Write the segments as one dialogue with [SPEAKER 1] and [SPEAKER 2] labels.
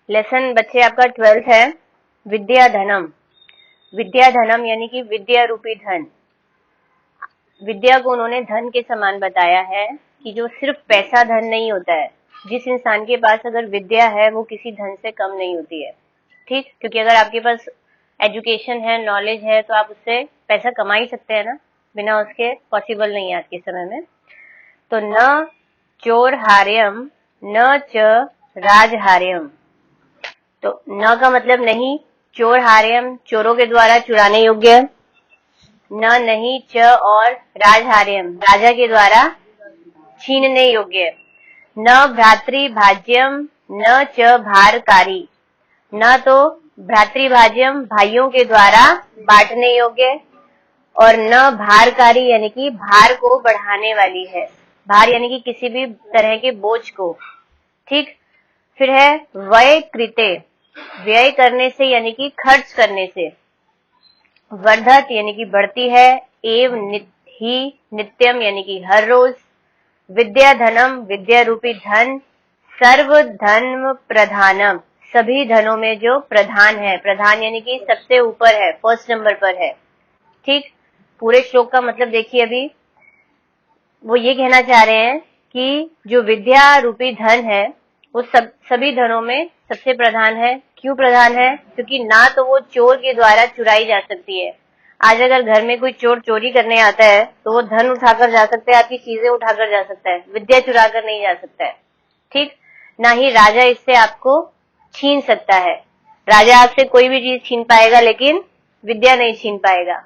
[SPEAKER 1] Lesson बच्चे आपका 12th है, विद्या धनम। विद्या धनम यानी कि विद्या रूपी धन। विद्या को उन्होंने धन के समान बताया है कि जो सिर्फ पैसा धन नहीं होता है। जिस इंसान के पास अगर विद्या है वो किसी धन से कम नहीं होती है, ठीक। क्योंकि अगर आपके पास एजुकेशन है, नॉलेज है, तो आप उससे पैसा कमा ही सकते हैं ना, बिना उसके पॉसिबल नहीं है आज के समय में। तो न चोर हार्यम न च राजहार्यम। तो न का मतलब नहीं, चोर हार्यम चोरों के द्वारा चुराने योग्य, न नहीं, च और राजहार्यम राजा के द्वारा छीनने योग्य, न भ्रातृभाज्यम न च भारकारी। न तो भ्रातृभाज्यम भाइयों के द्वारा बांटने योग्य, और न भारकारी यानी कि भार को बढ़ाने वाली है। भार यानी कि किसी भी तरह के बोझ को, ठीक। फिर है व्यय कृते, व्यय करने से यानी कि खर्च करने से। वर्धत यानी कि बढ़ती है, एव ही नित्यम यानी कि हर रोज। विद्या धनम विद्या रूपी धन, सर्व धर्म प्रधानम सभी धनों में जो प्रधान है। प्रधान यानी कि सबसे ऊपर है, फर्स्ट नंबर पर है, ठीक। पूरे श्लोक का मतलब देखिए, अभी वो ये कहना चाह रहे हैं कि जो विद्या रूपी धन है वो सभी धनों में सबसे प्रधान है। क्यों प्रधान है? क्योंकि ना तो वो चोर के द्वारा चुराई जा सकती है। आज अगर घर में कोई चोर चोरी करने आता है तो वो धन उठाकर जा सकता है, आपकी चीजें उठाकर जा सकता है, विद्या चुरा कर नहीं जा सकता है, ठीक। ना ही राजा इससे आपको छीन सकता है। राजा आपसे कोई भी चीज छीन पाएगा लेकिन विद्या नहीं छीन पाएगा।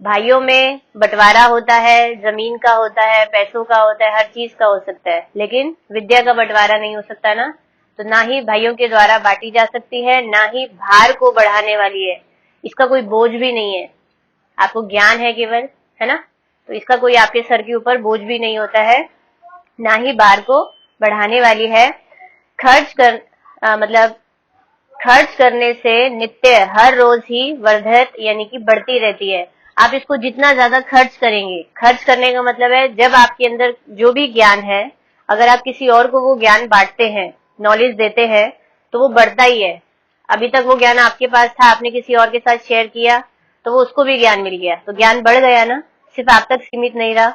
[SPEAKER 1] भाइयों में बंटवारा होता है, जमीन का होता है, पैसों का होता है, हर चीज का हो सकता है, लेकिन विद्या का बंटवारा नहीं हो सकता ना। तो ना ही भाइयों के द्वारा बांटी जा सकती है, ना ही भार को बढ़ाने वाली है। इसका कोई बोझ भी नहीं है, आपको ज्ञान है केवल, है ना, तो इसका कोई आपके सर के ऊपर बोझ भी नहीं होता है, ना ही भार को बढ़ाने वाली है। मतलब खर्च करने से नित्य हर रोज ही वर्धत यानी कि बढ़ती रहती है। आप इसको जितना ज्यादा खर्च करेंगे, खर्च करने का मतलब है जब आपके अंदर जो भी ज्ञान है, अगर आप किसी और को वो ज्ञान बांटते हैं, नॉलेज देते हैं, तो वो बढ़ता ही है। अभी तक वो ज्ञान आपके पास था, आपने किसी और के साथ शेयर किया तो वो उसको भी ज्ञान मिल गया, तो ज्ञान बढ़ गया ना, सिर्फ आप तक सीमित नहीं रहा।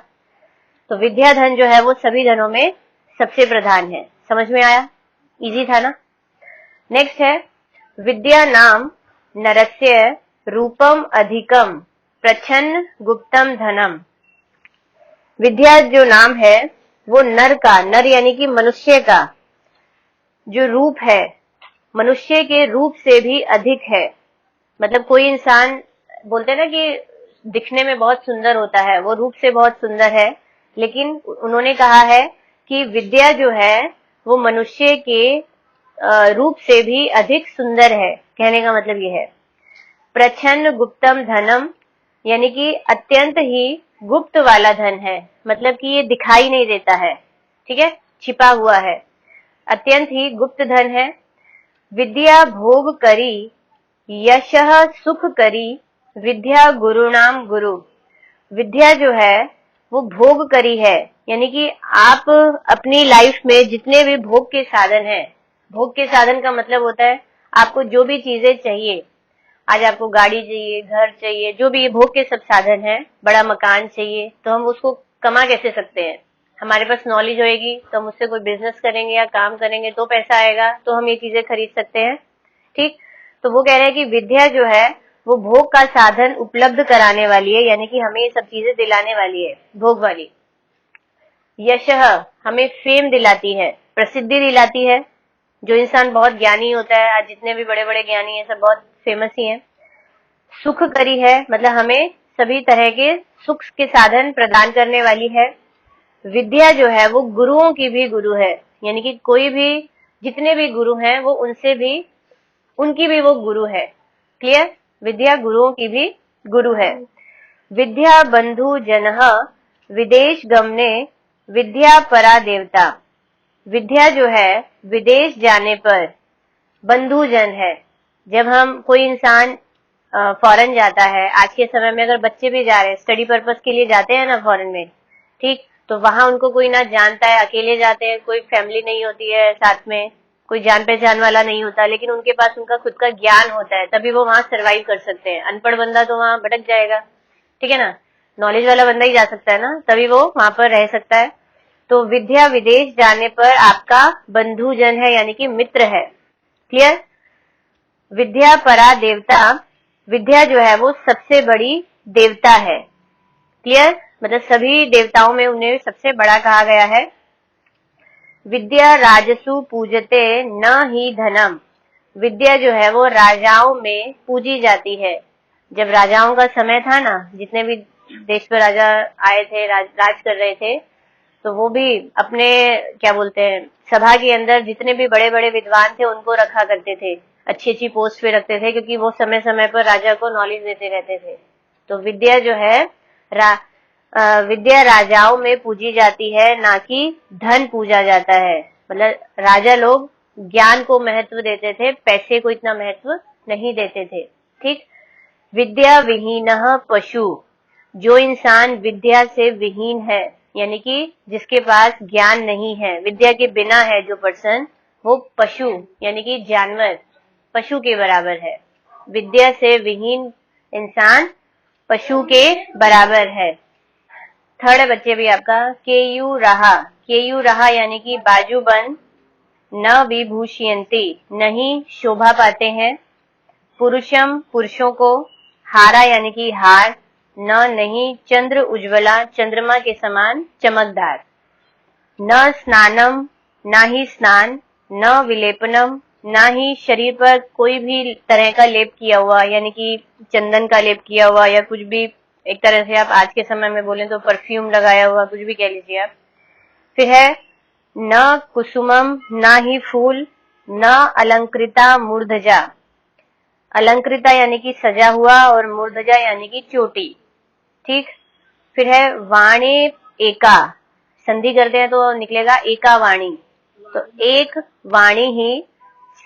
[SPEAKER 1] तो विद्या धन जो है वो सभी धनों में सबसे प्रधान है। समझ में आया? इजी था ना। नेक्स्ट है विद्या नाम नरस्य रूपम अधिकम प्रच्छन्न गुप्तम धनम। विद्या जो नाम है वो नर का, नर यानी कि मनुष्य का जो रूप है, मनुष्य के रूप से भी अधिक है। मतलब कोई इंसान बोलते हैं ना कि दिखने में बहुत सुंदर होता है, वो रूप से बहुत सुंदर है, लेकिन उन्होंने कहा है कि विद्या जो है वो मनुष्य के रूप से भी अधिक सुंदर है। कहने का मतलब ये है प्रच्छन्न गुप्तम धनम, यानी कि अत्यंत ही गुप्त वाला धन है, मतलब कि ये दिखाई नहीं देता है, ठीक है, छिपा हुआ है, अत्यंत ही गुप्त धन है। विद्या भोग करी यशः सुख करी विद्या गुरुणाम गुरु। विद्या जो है वो भोग करी है, यानी कि आप अपनी लाइफ में जितने भी भोग के साधन हैं, भोग के साधन का मतलब होता है आपको जो भी चीजें चाहिए, आज आपको गाड़ी चाहिए, घर चाहिए, जो भी ये भोग के सब साधन है, बड़ा मकान चाहिए, तो हम उसको कमा कैसे सकते हैं? हमारे पास नॉलेज होएगी तो हम उससे कोई बिजनेस करेंगे या काम करेंगे तो पैसा आएगा, तो हम ये चीजें खरीद सकते हैं, ठीक। तो वो कह रहे हैं कि विद्या जो है वो भोग का साधन उपलब्ध कराने वाली है, यानी कि हमें ये सब चीजें दिलाने वाली है, भोग वाली। यशः हमें फेम दिलाती है, प्रसिद्धि दिलाती है। जो इंसान बहुत ज्ञानी होता है, आज जितने भी बड़े बड़े ज्ञानी हैं सब बहुत फेमस ही हैं। सुख करी है, मतलब हमें सभी तरह के सुख के साधन प्रदान करने वाली है। विद्या जो है वो गुरुओं की भी गुरु है, यानी कि कोई भी जितने भी गुरु हैं वो उनसे भी उनकी भी वो गुरु है। क्लियर? विद्या गुरुओं की भी गुरु है। विद्या बंधु जनः विदेश गमने विद्या परा देवता। विद्या जो है विदेश जाने पर बंधु जन है। जब हम कोई इंसान फॉरेन जाता है, आज के समय में अगर बच्चे भी जा रहे हैं, स्टडी पर्पस के लिए जाते हैं ना फॉरेन में, ठीक, तो वहां उनको कोई ना जानता है, अकेले जाते हैं, कोई फैमिली नहीं होती है साथ में, कोई जान पहचान वाला नहीं होता, लेकिन उनके पास उनका खुद का ज्ञान होता है, तभी वो वहां सरवाइव कर सकते हैं। अनपढ़ बंदा तो वहां भटक जाएगा, ठीक है ना। नॉलेज वाला बंदा ही जा सकता है ना, तभी वो वहां पर रह सकता है। तो विद्या विदेश जाने पर आपका बंधुजन है, यानी कि मित्र है। क्लियर। विद्या परा देवता, विद्या जो है वो सबसे बड़ी देवता है। क्लियर, मतलब सभी देवताओं में उन्हें सबसे बड़ा कहा गया है। विद्या राजसु पूजते न ही धनम, विद्या जो है वो राजाओं में पूजी जाती है। जब राजाओं का समय था ना, जितने भी देश पर राजा आए थे, राज कर रहे थे, तो वो भी अपने क्या बोलते हैं, सभा के अंदर जितने भी बड़े बड़े विद्वान थे उनको रखा करते थे, अच्छी अच्छी पोस्ट पे रखते थे, क्योंकि वो समय समय पर राजा को नॉलेज देते रहते थे। तो विद्या जो है विद्या राजाओं में पूजी जाती है, ना कि धन पूजा जाता है। मतलब राजा लोग ज्ञान को महत्व देते थे, पैसे को इतना महत्व नहीं देते थे। ठीक। विद्या विहीनः पशु, जो इंसान विद्या से विहीन है, यानी कि जिसके पास ज्ञान नहीं है, विद्या के बिना है जो पर्सन, वो पशु यानी कि जानवर, पशु के बराबर है। विद्या से विहीन इंसान पशु के बराबर है। थर्ड है बच्चे भी आपका केयू रहा, केयू रहा यानी कि बाजूबंद, न विभूषयंती, नहीं शोभा पाते हैं। पुरुषम, पुरुषों को। हारा यानी कि हार, न नहीं चंद्र उज्ज्वला, चंद्रमा के समान चमकदार। न स्नानम, ना ही स्नान। न विलेपनम, ना ही शरीर पर कोई भी तरह का लेप किया हुआ, यानी कि चंदन का लेप किया हुआ, या कुछ भी एक तरह से आप आज के समय में बोलें तो परफ्यूम लगाया हुआ, कुछ भी कह लीजिए आप। फिर है न कुसुमम, ना ही फूल। न अलंकृता मूर्धजा, अलंकृता यानी कि सजा हुआ, और मूर्धजा यानी कि चोटी। ठीक। फिर है वाणी एका, संधि करते हैं तो निकलेगा एका वाणी, तो एक वाणी ही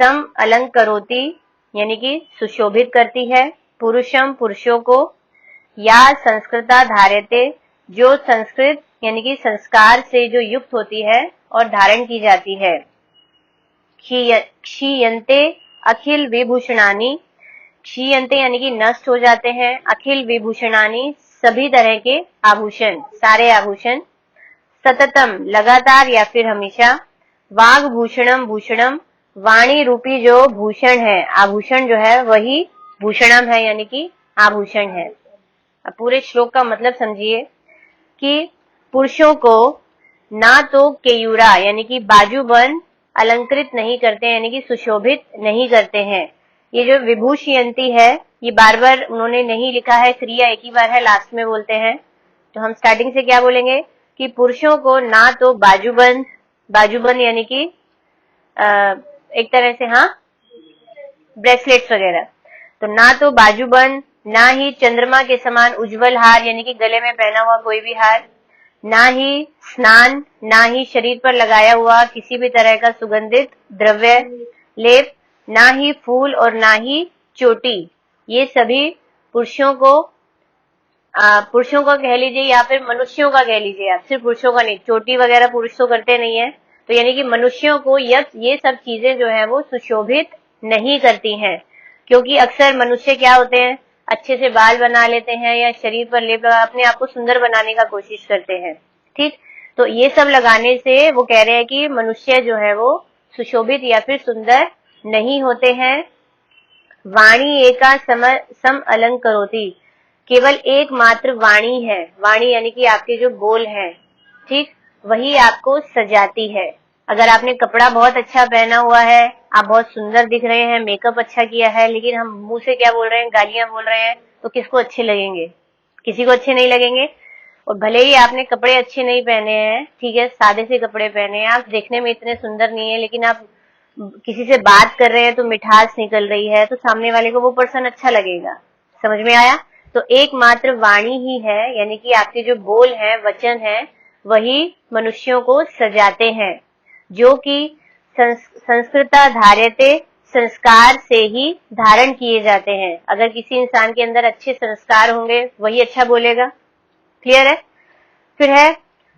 [SPEAKER 1] सम अलंकरोति यानी कि सुशोभित करती है। पुरुषम, पुरुषों को। या संस्कृता धार्यते, जो संस्कृत यानी कि संस्कार से जो युक्त होती है और धारण की जाती है। क्षीयन्ते अखिल विभूषणानि, क्षीयन्ते यानी कि नष्ट हो जाते हैं। अखिल विभूषणानि, सभी तरह के आभूषण, सारे आभूषण। सततम, लगातार या फिर हमेशा। वाग भूषणम, भूषणम, वाणी रूपी जो भूषण है, आभूषण जो है वही भूषणम है, यानी कि आभूषण है। अब पूरे श्लोक का मतलब समझिए कि पुरुषों को ना तो केयूरा यानी कि बाजूबंद अलंकृत नहीं करते, यानी कि सुशोभित नहीं करते हैं। ये जो विभूषयंती है, ये बार बार उन्होंने नहीं लिखा है, क्रिया एक ही बार है, लास्ट में बोलते हैं। तो हम स्टार्टिंग से क्या बोलेंगे कि पुरुषों को ना तो बाजूबंद, बाजूबंद यानी कि एक तरह से हाँ ब्रेसलेट्स वगैरह, तो ना तो बाजूबंद, ना ही चंद्रमा के समान उज्जवल हार यानी कि गले में पहना हुआ कोई भी हार, ना ही स्नान, ना ही शरीर पर लगाया हुआ किसी भी तरह का सुगंधित द्रव्य लेप, ना ही फूल और ना ही चोटी। ये सभी पुरुषों को कह लीजिए या फिर मनुष्यों का कह लीजिए आप, सिर्फ पुरुषों का नहीं, चोटी वगैरह पुरुष तो करते नहीं है, तो यानी कि मनुष्यों को ये सब चीजें जो है वो सुशोभित नहीं करती हैं। क्योंकि अक्सर मनुष्य क्या होते हैं, अच्छे से बाल बना लेते हैं या शरीर पर लेप लगा अपने आप को सुंदर बनाने का कोशिश करते हैं। ठीक। तो ये सब लगाने से वो कह रहे हैं कि मनुष्य जो है वो सुशोभित या फिर सुंदर नहीं होते हैं। वाणी एका सम अलंकरोति, केवल एकमात्र वाणी है, वाणी यानी कि आपके जो बोल हैं, ठीक, वही आपको सजाती है। अगर आपने कपड़ा बहुत अच्छा पहना हुआ है, आप बहुत सुंदर दिख रहे हैं, मेकअप अच्छा किया है, लेकिन हम मुंह से क्या बोल रहे हैं, गालियां बोल रहे हैं, तो किसको अच्छे लगेंगे? किसी को अच्छे नहीं लगेंगे। और भले ही आपने कपड़े अच्छे नहीं पहने हैं, ठीक है, सादे से कपड़े पहने हैं, आप देखने में इतने सुंदर नहीं है, लेकिन आप किसी से बात कर रहे हैं तो मिठास निकल रही है, तो सामने वाले को वो पर्सन अच्छा लगेगा। समझ में आया? तो एकमात्र वाणी ही है, यानी कि आपके जो बोल हैं, वचन हैं, वही मनुष्यों को सजाते हैं, जो कि संस्कृता धार्यते, संस्कार से ही धारण किए जाते हैं। अगर किसी इंसान के अंदर अच्छे संस्कार होंगे, वही अच्छा बोलेगा। क्लियर है? फिर है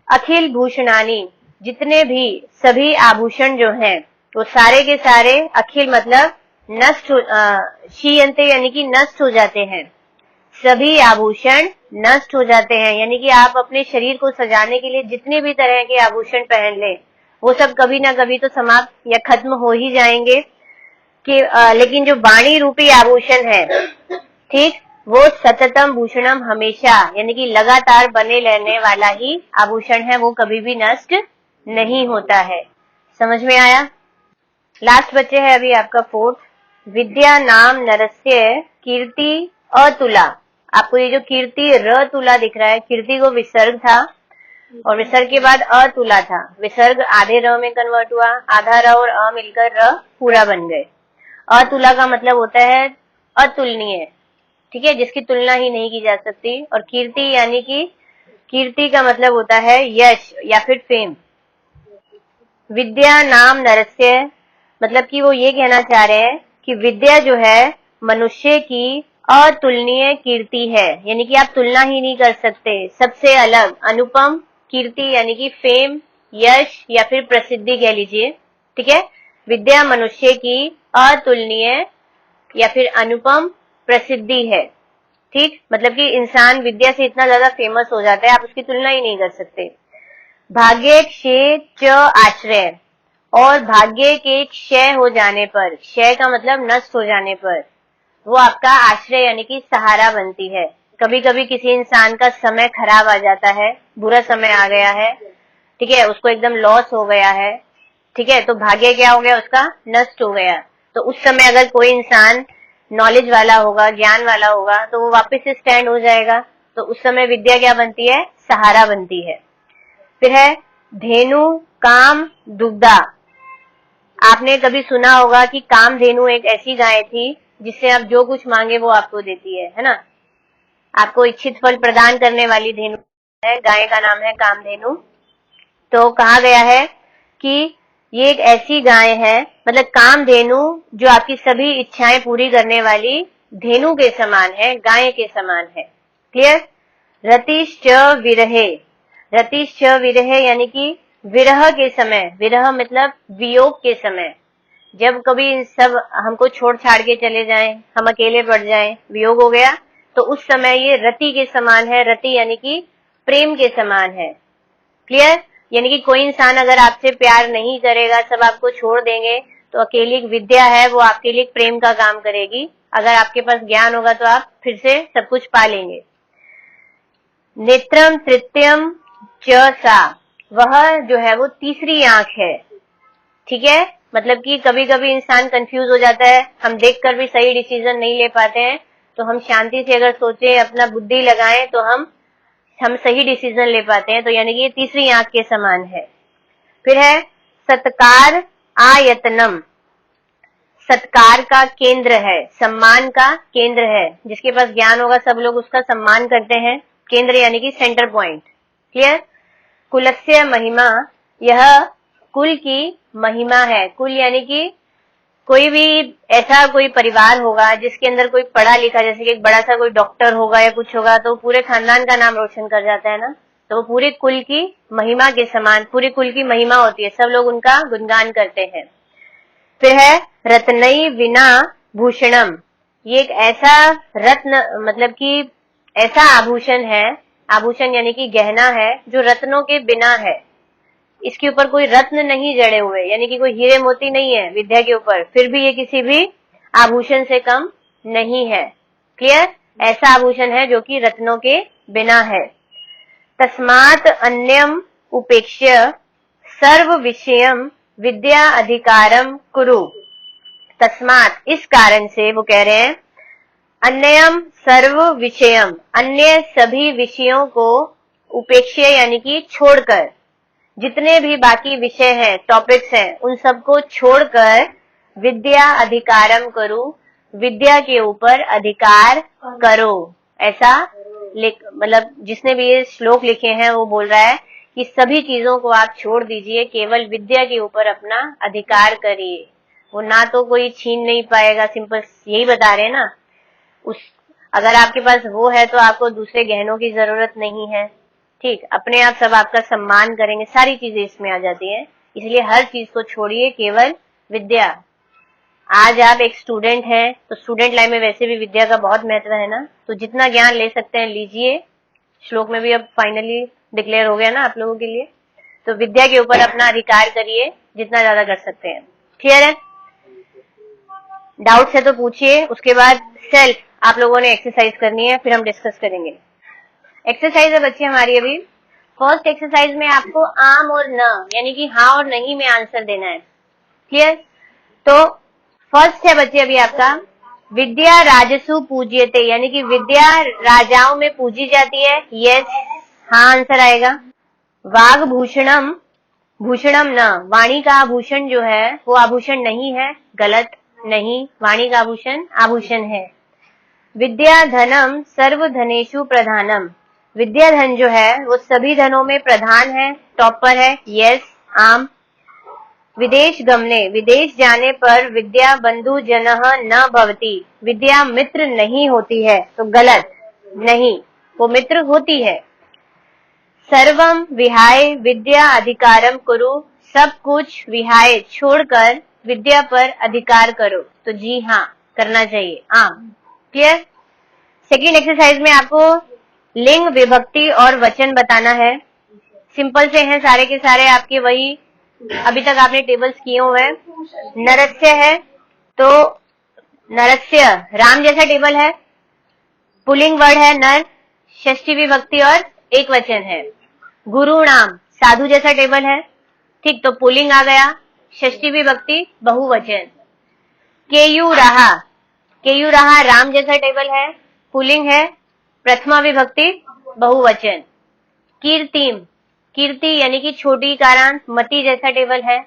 [SPEAKER 1] अखिल भूषणानी, जितने भी सभी आभूषण जो हैं, वो सारे के सारे अखिल मतलब नष्ट क्षीयन्ते यानी कि नष्ट हो जाते हैं। सभी आभूषण नष्ट हो जाते हैं, यानी कि आप अपने शरीर को सजाने के लिए जितने भी तरह के आभूषण पहन लें वो सब कभी ना कभी तो समाप्त या खत्म हो ही जाएंगे कि लेकिन जो वाणी रूपी आभूषण है, ठीक, वो सततम भूषणम, हमेशा यानी कि लगातार बने रहने वाला ही आभूषण है, वो कभी भी नष्ट नहीं होता है। समझ में आया? लास्ट बच्चे है अभी आपका फोर्थ, विद्या नाम नरस्य कीर्ति अतुला। आपको ये जो कीर्ति र तुला दिख रहा है, कीर्ति को विसर्ग था और विसर्ग के बाद अतुला था। विसर्ग आधे र में कन्वर्ट हुआ, आधा र और अ मिलकर र पूरा बन गए। अतुला का मतलब होता है अतुलनीय, ठीक है, जिसकी तुलना ही नहीं की जा सकती। और कीर्ति यानी कि कीर्ति का मतलब होता है यश या फिर फेम। विद्या नाम नरस्य मतलब कि वो ये कहना चाह रहे हैं कि विद्या जो है मनुष्य की अतुलनीय कीर्ति है, यानी कि आप तुलना ही नहीं कर सकते, सबसे अलग अनुपम कीर्ति यानी कि फेम, यश या फिर प्रसिद्धि कह लीजिए, ठीक है। विद्या मनुष्य की अतुलनीय या फिर अनुपम प्रसिद्धि है, ठीक, मतलब कि इंसान विद्या से इतना ज्यादा फेमस हो जाता है आप उसकी तुलना ही नहीं कर सकते। भाग्य क्षय च आश्रय, और भाग्य के क्षय हो जाने पर, क्षय का मतलब नष्ट हो जाने पर, वो आपका आश्रय यानी कि सहारा बनती है। कभी कभी किसी इंसान का समय खराब आ जाता है, बुरा समय आ गया है, ठीक है, उसको एकदम लॉस हो गया है, ठीक है, तो भाग्य क्या हो गया, उसका नष्ट हो गया। तो उस समय अगर कोई इंसान नॉलेज वाला होगा, ज्ञान वाला होगा, तो वो वापस से स्टैंड हो जाएगा। तो उस समय विद्या क्या बनती है, सहारा बनती है। फिर है धेनु काम दुग्धा। आपने कभी सुना होगा कि कामधेनु एक ऐसी गाय थी जिससे आप जो कुछ मांगे वो आपको देती है ना, आपको इच्छित फल प्रदान करने वाली धेनु है, गाय का नाम है कामधेनु। तो कहा गया है कि ये एक ऐसी गाय है, मतलब कामधेनु जो आपकी सभी इच्छाएं पूरी करने वाली धेनु के समान है, गाय के समान है। क्लियर? रतिश्च विरहे, रतिश्च विरहे यानी कि विरह के समय, विरह मतलब वियोग के समय, जब कभी सब हमको छोड़ छाड़ के चले जाएं, हम अकेले पड़ जाएं, वियोग हो गया, तो उस समय ये रति के समान है। रति यानी कि प्रेम के समान है। क्लियर? यानी कि कोई इंसान अगर आपसे प्यार नहीं करेगा, सब आपको छोड़ देंगे, तो अकेली एक विद्या है वो आपके लिए प्रेम का काम करेगी। अगर आपके पास ज्ञान होगा तो आप फिर से सब कुछ पा लेंगे। नेत्रम तृतीयम च सा, वह जो है वो तीसरी आंख है, ठीक है, मतलब कि कभी कभी इंसान कंफ्यूज हो जाता है, हम देखकर भी सही डिसीजन नहीं ले पाते हैं, तो हम शांति से अगर सोचें, अपना बुद्धि लगाएं, तो हम सही डिसीजन ले पाते हैं। तो यानी कि ये तीसरी आंख के समान है। फिर है सत्कार आयतनम, सत्कार का केंद्र है, सम्मान का केंद्र है, जिसके पास ज्ञान होगा सब लोग उसका सम्मान करते हैं। केंद्र यानी कि सेंटर पॉइंट। क्लियर? कुलस्य महिमा, यह कुल की महिमा है। कुल यानी कि कोई भी ऐसा कोई परिवार होगा जिसके अंदर कोई पढ़ा लिखा, जैसे कि एक बड़ा सा कोई डॉक्टर होगा या कुछ होगा, तो पूरे खानदान का नाम रोशन कर जाता है ना, तो वो पूरे कुल की महिमा के समान, पूरे कुल की महिमा होती है, सब लोग उनका गुणगान करते हैं। फिर है रत्नई विना भूषणम, ये एक ऐसा रत्न मतलब कि ऐसा आभूषण है, आभूषण यानी कि गहना है जो रत्नों के बिना है, इसके ऊपर कोई रत्न नहीं जड़े हुए, यानी कि कोई हीरे मोती नहीं है विद्या के ऊपर, फिर भी ये किसी भी आभूषण से कम नहीं है। क्लियर? ऐसा आभूषण है जो कि रत्नों के बिना है। तस्मात् अन्यम उपेक्ष्य सर्व विषयम विद्या अधिकारम कुरु। तस्मात् इस कारण से वो कह रहे हैं, अन्यम सर्व विषयम, अन्य सभी विषयों को उपेक्ष्य यानी कि छोड़कर, जितने भी बाकी विषय हैं, टॉपिक्स हैं, उन सबको छोड़कर विद्या अधिकारम करो, विद्या के ऊपर अधिकार करो। ऐसा मतलब जिसने भी ये श्लोक लिखे हैं वो बोल रहा है कि सभी चीजों को आप छोड़ दीजिए, केवल विद्या के ऊपर अपना अधिकार करिए, वो ना तो कोई छीन नहीं पाएगा। सिंपल यही बता रहे हैं ना, अगर आपके पास वो है तो आपको दूसरे गहनों की जरूरत नहीं है, ठीक, अपने आप सब आपका सम्मान करेंगे, सारी चीजें इसमें आ जाती हैं। इसलिए हर चीज को छोड़िए, केवल विद्या। आज आप एक स्टूडेंट हैं तो स्टूडेंट लाइफ में वैसे भी विद्या का बहुत महत्व है ना, तो जितना ज्ञान ले सकते हैं लीजिए। श्लोक में भी अब फाइनली डिक्लेयर हो गया ना आप लोगों के लिए, तो विद्या के ऊपर अपना अधिकार करिए जितना ज्यादा कर सकते हैं। क्लियर है? डाउट्स है तो पूछिए। उसके बाद सेल्फ आप लोगों ने एक्सरसाइज करनी है, फिर हम डिस्कस करेंगे। एक्सरसाइज है बच्चे हमारी अभी। फर्स्ट एक्सरसाइज में आपको आम और न यानी कि हाँ और नहीं में आंसर देना है। क्लियर? तो फर्स्ट है बच्चे अभी आपका, विद्या राजसु पूज्यते, यानी कि विद्या राजाओं में पूजी जाती है। यस, हाँ आंसर आएगा। वाग भूषणम, भूषणम न, वाणी का आभूषण जो है वो आभूषण नहीं है। गलत, नहीं, वाणी का आभूषण आभूषण है। विद्या धनम सर्व धनेषु प्रधानम, विद्या धन जो है वो सभी धनों में प्रधान है, टॉप पर है। यस, आम। विदेश गमने, विदेश जाने पर विद्या बंधु जनः न भवति, विद्या मित्र नहीं होती है। तो गलत, नहीं, वो मित्र होती है। सर्वम विहाय विद्या अधिकारम कुरु, सब कुछ विहाय छोड़कर विद्या पर अधिकार करो। तो जी हाँ, करना चाहिए, आम। क्लियर? सेकेंड एक्सरसाइज में आपको लिंग, विभक्ति और वचन बताना है। सिंपल से हैं सारे के सारे आपके, वही अभी तक आपने टेबल्स किए हुए हैं। नरस्य है तो नरस्य राम जैसा टेबल है, पुल्लिंग वर्ड है नर, षष्ठी विभक्ति और एक वचन है। गुरु नाम साधु जैसा टेबल है, ठीक, तो पुल्लिंग आ गया, षष्ठी विभक्ति बहुवचन। केयू रहा, केयू रहा राम जैसा टेबल है, पुल्लिंग है, प्रथमा विभक्ति बहुवचन। कीर्तिम, कीर्ति यानी कि छोटी कारांत मति जैसा टेबल है,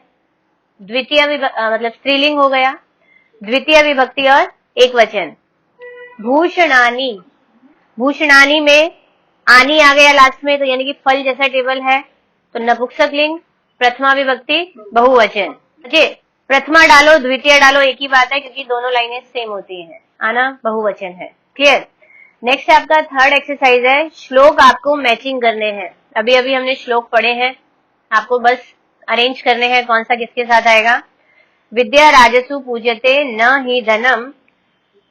[SPEAKER 1] द्वितीय मतलब स्त्रीलिंग हो गया, द्वितीय विभक्ति और एक वचन। भूषणानी, भूषणानी में आनी आ गया लास्ट में, तो यानी कि फल जैसा टेबल है, तो नपुंसक लिंग, प्रथमा विभक्ति बहुवचन। जी, प्रथमा डालो द्वितीय डालो एक ही बात है, क्योंकि दोनों लाइनें सेम होती हैं, आना बहुवचन है। क्लियर? नेक्स्ट आपका थर्ड एक्सरसाइज है, श्लोक आपको मैचिंग करने हैं। अभी अभी हमने श्लोक पढ़े हैं, आपको बस अरेंज करने हैं कौन सा किसके साथ आएगा। विद्या राजसु पूज्यते न हि धनम,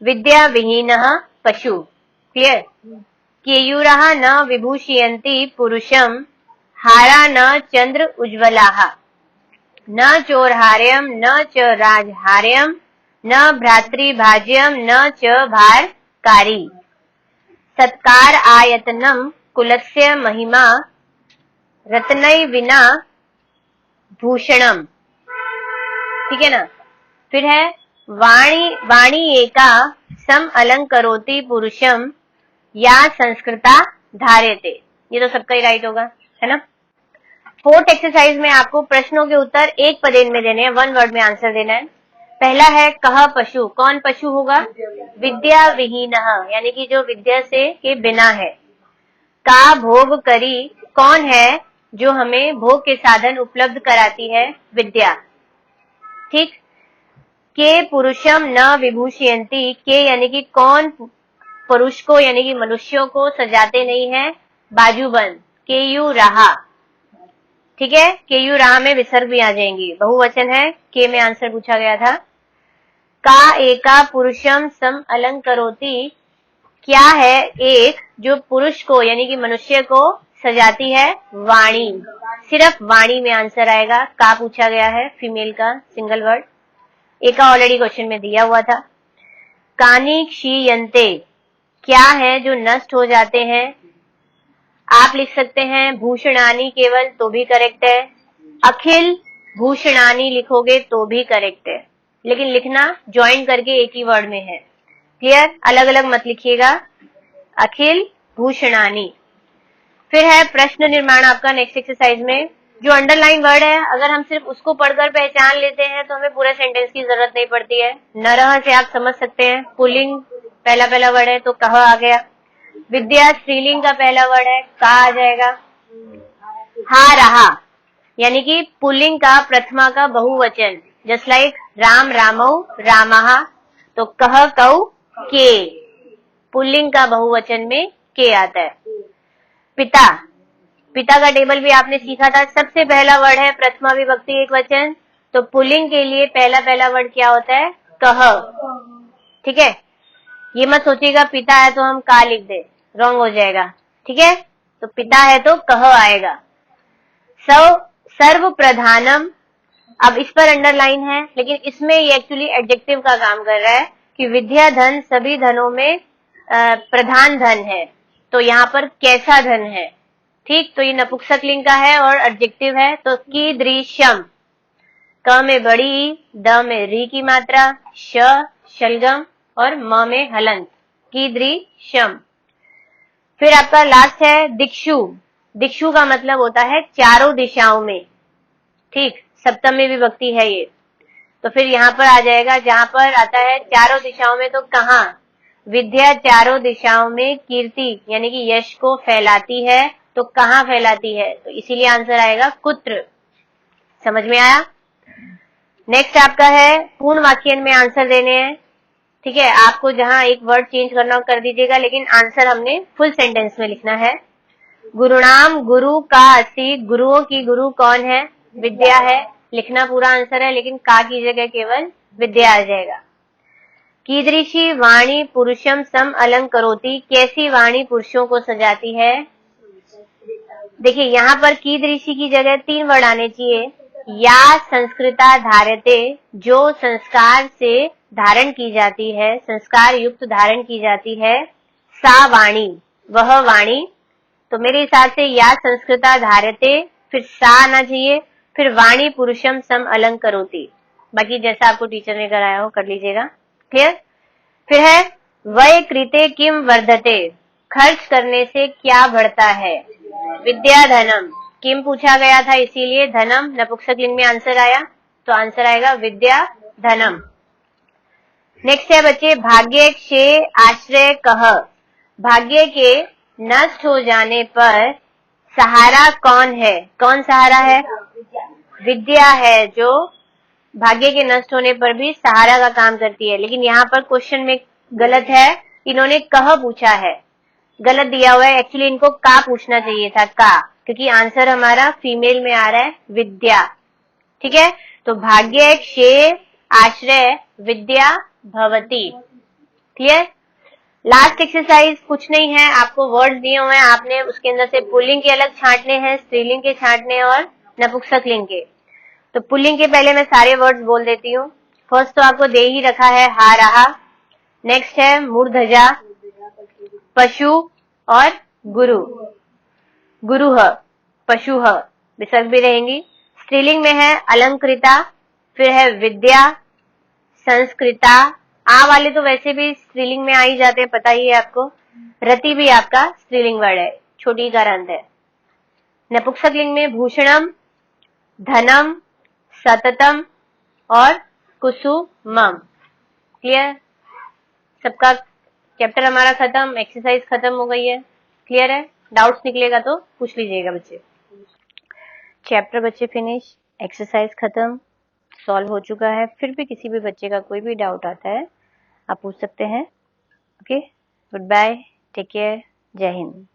[SPEAKER 1] विद्या विहीनः पशु। क्लियर? केयूरः न विभूषयन्ति पुरुषम, हारा न चंद्र उज्ज्वलाः, न चोरहार्यम न च राजहार्यम, न भ्रातृभाज्यम न च भारकारी। सत्कार आयतनम कुलस्य महिमा, रत्नै विना भूषणम। ठीक है ना? फिर है वाणी, वाणी एका सम अलंकरोति पुरुषम, या संस्कृता धार्यते। ये तो सबका ही राइट होगा, है ना? फोर्थ एक्सरसाइज में आपको प्रश्नों के उत्तर एक पदेन में देने हैं, वन वर्ड में आंसर देना है। पहला है कह पशु, कौन पशु होगा? विद्या विहीनः, यानी कि जो विद्या से के बिना है। का भोग करी, कौन है जो हमें भोग के साधन उपलब्ध कराती है? विद्या। ठीक। के पुरुषम न विभूषयन्ति, के यानी कि कौन पुरुष को यानी कि मनुष्यों को सजाते नहीं है? बाजूबंद। केयू रहा, ठीक है, केयू रहा में विसर्ग भी आ जाएंगी, बहुवचन है, के में आंसर पूछा गया था। का एका पुरुषम सम अलंकरोति, क्या है एक जो पुरुष को यानी कि मनुष्य को सजाती है? वाणी, सिर्फ वाणी में आंसर आएगा। का पूछा गया है, फीमेल का सिंगल वर्ड, एका ऑलरेडी क्वेश्चन में दिया हुआ था। कानी क्षीयन्ते, क्या है जो नष्ट हो जाते हैं? आप लिख सकते हैं भूषणानी केवल तो भी करेक्ट है, अखिल भूषणानी लिखोगे तो भी करेक्ट है, लेकिन लिखना ज्वाइन करके एक ही वर्ड में है। क्लियर? अलग अलग मत लिखिएगा, अखिल भूषणानी। फिर है प्रश्न निर्माण आपका नेक्स्ट एक्सरसाइज में। जो अंडरलाइन वर्ड है अगर हम सिर्फ उसको पढ़कर पहचान लेते हैं तो हमें पूरे सेंटेंस की जरूरत नहीं पड़ती है। नरह से आप समझ सकते हैं, पुल्लिंग पहला पहला वर्ड है तो कह आ गया। विद्या स्त्रीलिंग का पहला वर्ड है, का आ जाएगा। हा रहा यानी कि पुल्लिंग का प्रथमा का बहुवचन, जस्ट लाइक राम रामौ रामहा, तो कह कौ के, पुल्लिंग का बहुवचन में के आता है। पिता, पिता का टेबल भी आपने सीखा था, सबसे पहला वर्ड है प्रथमा विभक्ति एक वचन, तो पुल्लिंग के लिए पहला पहला वर्ड क्या होता है? कह। ठीक है, ये मत सोचिएगा पिता है तो हम का लिख दे, रॉन्ग हो जाएगा। ठीक है, तो पिता है तो कह आएगा। सर्व प्रधानम, अब इस पर अंडरलाइन है, लेकिन इसमें ये एक्चुअली एडजेक्टिव का काम कर रहा है कि विद्या धन सभी धनों में प्रधान धन है, तो यहाँ पर कैसा धन है। ठीक, तो ये नपुंसकलिंग का है और एडजेक्टिव है, तो कीदृशम, क में बड़ी, द में री की मात्रा, श शलगम और म में हलंत, कीदृशम। फिर आपका लास्ट है दिक्षु। दिक्षु का मतलब होता है चारों दिशाओं में। ठीक, सप्तमी विभक्ति है ये, तो फिर यहाँ पर आ जाएगा, जहां पर आता है चारों दिशाओं में, तो कहाँ? विद्या चारों दिशाओं में कीर्ति यानी कि यश को फैलाती है, तो कहाँ फैलाती है? तो इसीलिए आंसर आएगा कुत्र। समझ में आया? नेक्स्ट आपका है पूर्ण वाक्य में आंसर देने हैं। ठीक है, आपको जहां एक वर्ड चेंज करना कर दीजिएगा, लेकिन आंसर हमने फुल सेंटेंस में लिखना है। गुरुनाम गुरु का अस्ति, गुरुओं की गुरु कौन है? विद्या है, लिखना पूरा आंसर है, लेकिन का की जगह केवल विद्या आ जाएगा। कीदृशी वाणी पुरुषम सम अलंकरोति, कैसी वाणी पुरुषों को सजाती है? देखिए यहाँ पर कीदृशी की जगह 3 वर्ड आने चाहिए। या संस्कृता धार्यते, जो संस्कार से धारण की जाती है, संस्कार युक्त धारण की जाती है। सा वाणी, वह वाणी, तो मेरे हिसाब से या संस्कृता धार्यते, फिर सा आना चाहिए, फिर वाणी पुरुषम सम अलंकरोति। बाकी जैसा आपको टीचर ने कराया हो कर लीजिएगा। क्लियर? फिर है वय कृते किम वर्धते, खर्च करने से क्या बढ़ता है? विद्या धनम, किम पूछा गया था इसीलिए धनम नपुंसकलिंग में आंसर आया, तो आंसर आएगा विद्या धनम। नेक्स्ट है बच्चे भाग्य क्षे आश्रय कह, भाग्य के नष्ट हो जाने पर सहारा कौन है? कौन सहारा है? विद्या है, जो भाग्य के नष्ट होने पर भी सहारा का काम करती है। लेकिन यहाँ पर क्वेश्चन में गलत है, इन्होंने कह पूछा है, गलत दिया हुआ है। एक्चुअली इनको का पूछना चाहिए था, का, क्योंकि आंसर हमारा फीमेल में आ रहा है विद्या। ठीक है, तो भाग्य क्षे आश्रय विद्या भवती। क्लियर? लास्ट एक्सरसाइज कुछ नहीं है, आपको वर्ड्स दिए हुए हैं, आपने उसके अंदर से पुल्लिंग के अलग छांटने हैं, स्त्रीलिंग के छांटने और नपुंसकलिंग के। तो पुल्लिंग के पहले मैं सारे वर्ड्स बोल देती हूँ। फर्स्ट तो आपको दे ही रखा है हा रहा, नेक्स्ट है मूर्धजा, पशु और गुरु, गुरुह, पशुह, विसर्ग भी रहेंगी। स्त्रीलिंग में है अलंकृता, फिर है विद्या, संस्कृता, आ वाले तो वैसे भी स्त्रीलिंग में आ ही जाते हैं, पता ही है आपको। रति भी आपका स्त्रीलिंग वर्ड है, छोटी का अंत है। नपुंसकलिंग में भूषणम, धनम, सततम और कुसुमम। क्लियर? सबका चैप्टर हमारा खत्म, एक्सरसाइज खत्म हो गई है। क्लियर है? डाउट्स निकलेगा तो पूछ लीजिएगा बच्चे। चैप्टर बच्चे फिनिश, एक्सरसाइज खत्म, सॉल्व हो चुका है। फिर भी किसी भी बच्चे का कोई भी डाउट आता है आप पूछ सकते हैं। Okay, good bye, take care, जय हिंद।